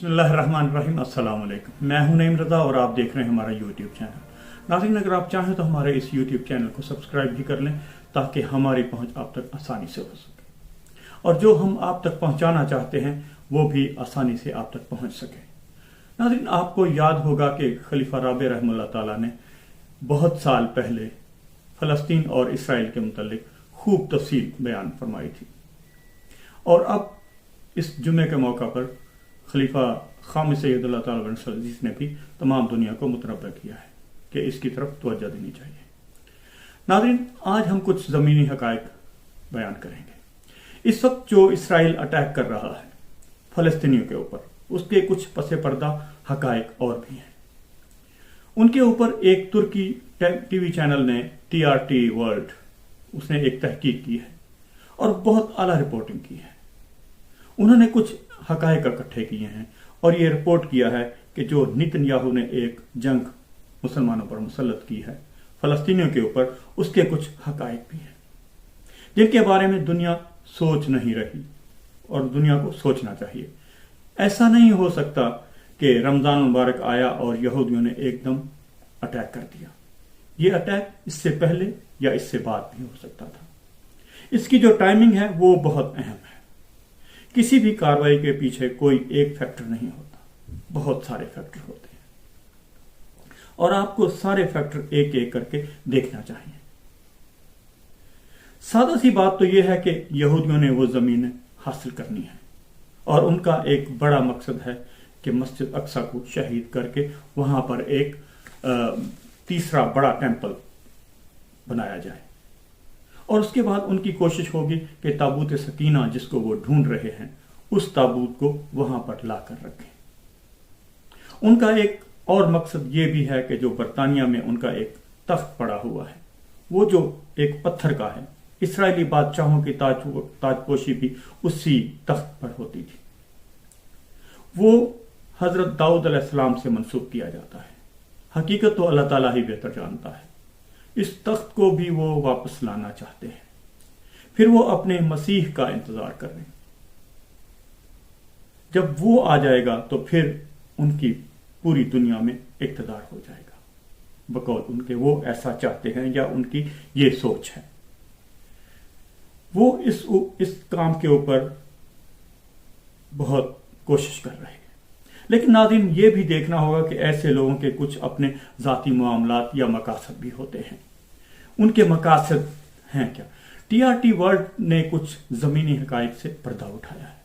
بسم اللہ الرحمن الرحیم، السلام علیکم۔ میں ہوں نعیم رضا اور آپ دیکھ رہے ہیں ہمارا یوٹیوب چینل۔ ناظرین، اگر آپ چاہیں تو ہمارے اس یوٹیوب چینل کو سبسکرائب بھی کر لیں تاکہ ہماری پہنچ آپ تک آسانی سے ہو سکے، اور جو ہم آپ تک پہنچانا چاہتے ہیں وہ بھی آسانی سے آپ تک پہنچ سکے۔ ناظرین، آپ کو یاد ہوگا کہ خلیفہ رابع رحمہ اللہ تعالیٰ نے بہت سال پہلے فلسطین اور اسرائیل کے متعلق خوب تفصیل بیان فرمائی تھی، اور اب اس جمعے کے موقع پر خلیفہ خامس سید اللہ تعالیٰ بن سلجوق نے بھی تمام دنیا کو متنبہ کیا ہے کہ اس کی طرف توجہ دینی چاہیے۔ ناظرین، آج ہم کچھ زمینی حقائق بیان کریں گے۔ اس وقت جو اسرائیل اٹیک کر رہا ہے فلسطینیوں کے اوپر، اس کے کچھ پس پردہ حقائق اور بھی ہیں۔ ان کے اوپر ایک ترکی ٹی وی چینل نے TRT ورلڈ، اس نے ایک تحقیق کی ہے اور بہت اعلیٰ رپورٹنگ کی ہے۔ انہوں نے کچھ حقائق اکٹھے کیے ہیں اور یہ رپورٹ کیا ہے کہ جو نیتن یاہو نے ایک جنگ مسلمانوں پر مسلط کی ہے فلسطینیوں کے اوپر، اس کے کچھ حقائق بھی ہیں جن کے بارے میں دنیا سوچ نہیں رہی اور دنیا کو سوچنا چاہیے۔ ایسا نہیں ہو سکتا کہ رمضان مبارک آیا اور یہودیوں نے ایک دم اٹیک کر دیا۔ یہ اٹیک اس سے پہلے یا اس سے بعد بھی ہو سکتا تھا۔ اس کی جو ٹائمنگ ہے وہ بہت اہم ہے۔ کسی بھی کارروائی کے پیچھے کوئی ایک فیکٹر نہیں ہوتا، بہت سارے فیکٹر ہوتے ہیں، اور آپ کو سارے فیکٹر ایک ایک کر کے دیکھنا چاہیے۔ سادہ سی بات تو یہ ہے کہ یہودیوں نے وہ زمینیں حاصل کرنی ہے، اور ان کا ایک بڑا مقصد ہے کہ مسجد اقصی کو شہید کر کے وہاں پر ایک تیسرا بڑا ٹیمپل بنایا جائے، اور اس کے بعد ان کی کوشش ہوگی کہ تابوت سکینہ جس کو وہ ڈھونڈ رہے ہیں، اس تابوت کو وہاں پر لا کر رکھیں۔ ان کا ایک اور مقصد یہ بھی ہے کہ جو برطانیہ میں ان کا ایک تخت پڑا ہوا ہے، وہ جو ایک پتھر کا ہے، اسرائیلی بادشاہوں کی تاج پوشی بھی اسی تخت پر ہوتی تھی، وہ حضرت داؤد علیہ السلام سے منسوب کیا جاتا ہے۔ حقیقت تو اللہ تعالیٰ ہی بہتر جانتا ہے۔ اس تخت کو بھی وہ واپس لانا چاہتے ہیں، پھر وہ اپنے مسیح کا انتظار کر رہے ہیں۔ جب وہ آ جائے گا تو پھر ان کی پوری دنیا میں اقتدار ہو جائے گا، بقول ان کے وہ ایسا چاہتے ہیں یا ان کی یہ سوچ ہے۔ وہ اس کام کے اوپر بہت کوشش کر رہے ہیں، لیکن ناظرین یہ بھی دیکھنا ہوگا کہ ایسے لوگوں کے کچھ اپنے ذاتی معاملات یا مقاصد بھی ہوتے ہیں۔ ان کے مقاصد ہیں کیا؟ TRT ورلڈ نے کچھ زمینی حقائق سے پردہ اٹھایا ہے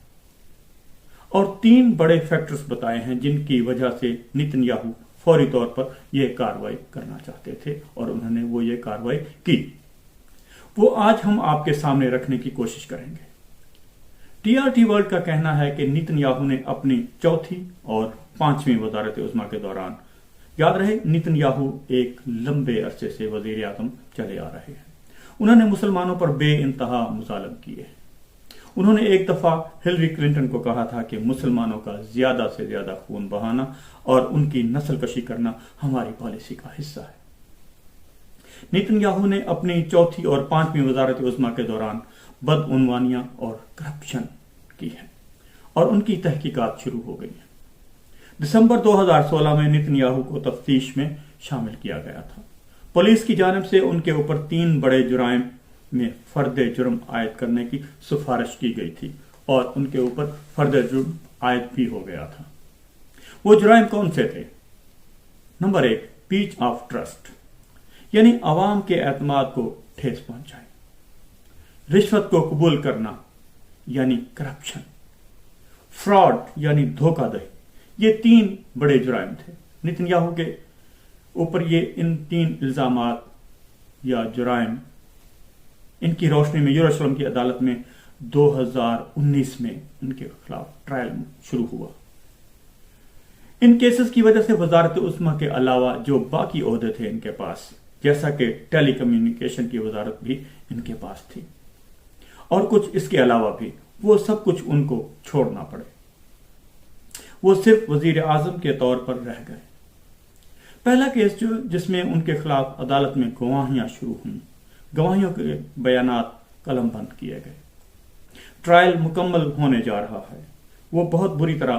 اور 3 بڑے فیکٹرز بتائے ہیں جن کی وجہ سے نیتن یاہو فوری طور پر یہ کارروائی کرنا چاہتے تھے، اور انہوں نے یہ کارروائی کی۔ وہ آج ہم آپ کے سامنے رکھنے کی کوشش کریں گے۔ TRT ورلڈ کا کہنا ہے کہ نیتن یاہو نے اپنی 4تھی اور 5ویں وزارت عظمیٰ کے دوران، یاد رہے نیتن یاہو ایک لمبے عرصے سے وزیر اعظم چلے آ رہے ہیں، انہوں نے مسلمانوں پر بے انتہا مظالم کیے۔ انہوں نے ایک دفعہ ہلری کلنٹن کو کہا تھا کہ مسلمانوں کا زیادہ سے زیادہ خون بہانا اور ان کی نسل کشی کرنا ہماری پالیسی کا حصہ ہے۔ نیتن یاہو نے اپنی 4تھی اور 5ویں وزارت عظمیٰ کے دوران بدعنوانیاں اور کرپشن کی ہے، اور ان کی تحقیقات شروع ہو گئی ہیں۔ دسمبر 2016 میں نیتن یاہو کو تفتیش میں شامل کیا گیا تھا۔ پولیس کی جانب سے ان کے اوپر 3 بڑے جرائم میں فرد جرم عائد کرنے کی سفارش کی گئی تھی، اور ان کے اوپر فرد جرم عائد بھی ہو گیا تھا۔ وہ جرائم کون سے تھے؟ نمبر 1، بیچ آف ٹرسٹ، یعنی عوام کے اعتماد کو ٹھیس پہنچائے۔ رشوت کو قبول کرنا یعنی کرپشن۔ فراڈ یعنی دھوکہ دہی۔ یہ 3 بڑے جرائم تھے نیتن یاہو کے اوپر۔ ان 3 الزامات یا جرائم، ان کی روشنی میں یروشلم کی عدالت میں 2019 میں ان کے خلاف ٹرائل شروع ہوا۔ ان کیسز کی وجہ سے وزارت عظمیٰ کے علاوہ جو باقی عہدے تھے ان کے پاس، جیسا کہ ٹیلی کمیونیکیشن کی وزارت بھی ان کے پاس تھی، اور کچھ اس کے علاوہ بھی، وہ سب کچھ ان کو چھوڑنا پڑے۔ وہ صرف وزیر اعظم کے طور پر رہ گئے۔ پہلا کیس جس میں ان کے خلاف عدالت میں گواہیاں شروع ہوئیں، گواہیوں کے بیانات قلم بند کیے گئے۔ ٹرائل مکمل ہونے جا رہا ہے، وہ بہت بری طرح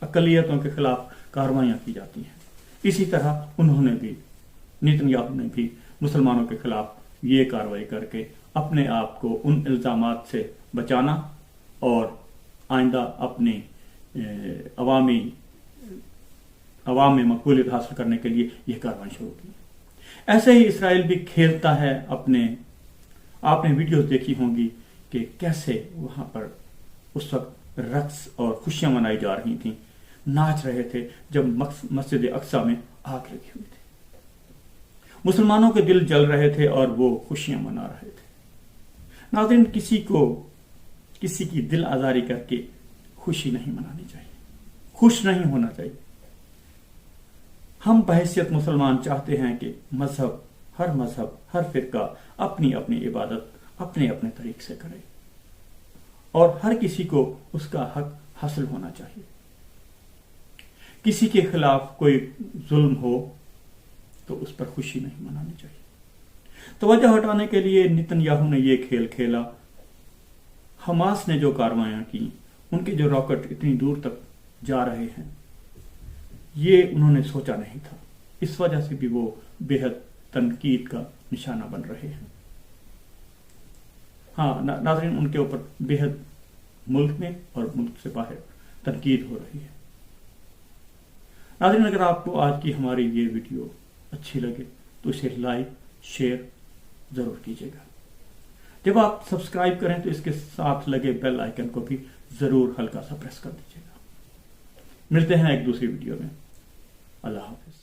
اقلیتوں کے خلاف کارروائیاں کی جاتی ہیں۔ اسی طرح انہوں نے بھی، نیتن یاہو نے بھی مسلمانوں کے خلاف یہ کارروائی کر کے اپنے آپ کو ان الزامات سے بچانا اور آئندہ اپنی عوام میں مقبولیت حاصل کرنے کے لیے یہ کارروائی شروع کی۔ ایسے ہی اسرائیل بھی کھیلتا ہے آپ نے ویڈیوز دیکھی ہوں گی کہ کیسے وہاں پر اس وقت رقص اور خوشیاں منائی جا رہی تھیں، ناچ رہے تھے جب مسجد اقصی میں آگ لگی ہوئی تھی۔ مسلمانوں کے دل جل رہے تھے اور وہ خوشیاں منا رہے تھے۔ ناظرین، کسی کی دل آزاری کر کے خوشی نہیں منانی چاہیے، خوش نہیں ہونا چاہیے۔ ہم بحیثیت مسلمان چاہتے ہیں کہ مذہب ہر فرقہ اپنی اپنی عبادت اپنے اپنے طریق سے کرے اور ہر کسی کو اس کا حق حاصل ہونا چاہیے۔ کسی کے خلاف کوئی ظلم ہو تو اس پر خوشی نہیں منانی چاہیے۔ توجہ ہٹانے کے لیے نیتن یاہو نے یہ کھیل کھیلا۔ حماس نے جو کارروائیاں کی، ان کے جو راکٹ اتنی دور تک جا رہے ہیں، یہ انہوں نے سوچا نہیں تھا۔ اس وجہ سے بھی وہ بے حد تنقید کا نشانہ بن رہے ہیں۔ ہاں ناظرین، ان کے اوپر بے حد ملک میں اور ملک سے باہر تنقید ہو رہی ہے۔ ناظرین، اگر آپ کو آج کی ہماری یہ ویڈیو اچھی لگے تو اسے لائک شیئر ضرور کیجیے گا۔ جب آپ سبسکرائب کریں تو اس کے ساتھ لگے بیل آئیکن کو بھی ضرور ہلکا سا پریس کر دیجیے گا۔ ملتے ہیں ایک دوسری ویڈیو میں۔ اللہ حافظ۔